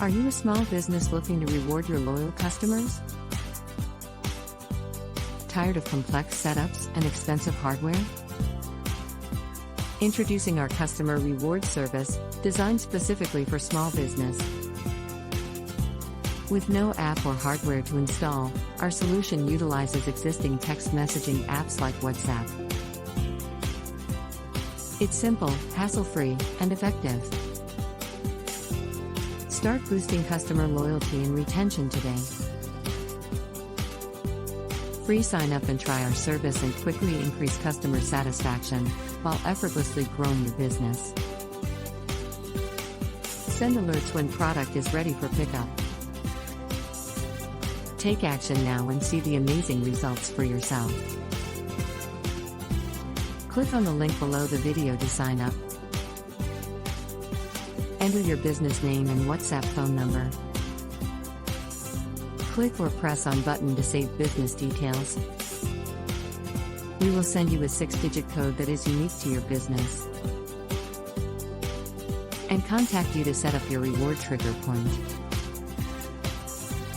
Are you a small business looking to reward your loyal customers? Tired of complex setups and expensive hardware? Introducing our customer reward service, designed specifically for small business. With no app or hardware to install, our solution utilizes existing text messaging apps like WhatsApp. It's simple, hassle-free, and effective. Start boosting customer loyalty and retention today. Free sign up and try our service and quickly increase customer satisfaction while effortlessly growing your business. Send alerts when product is ready for pickup. Take action now and see the amazing results for yourself. Click on the link below the video to sign up. Enter your business name and WhatsApp phone number. Click or press on button to save business details. We will send you a 6-digit code that is unique to your business and contact you to set up your reward trigger point.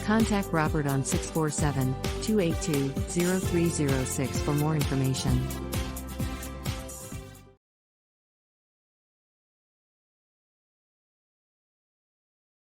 Contact Robert on 647-282-0306 for more information.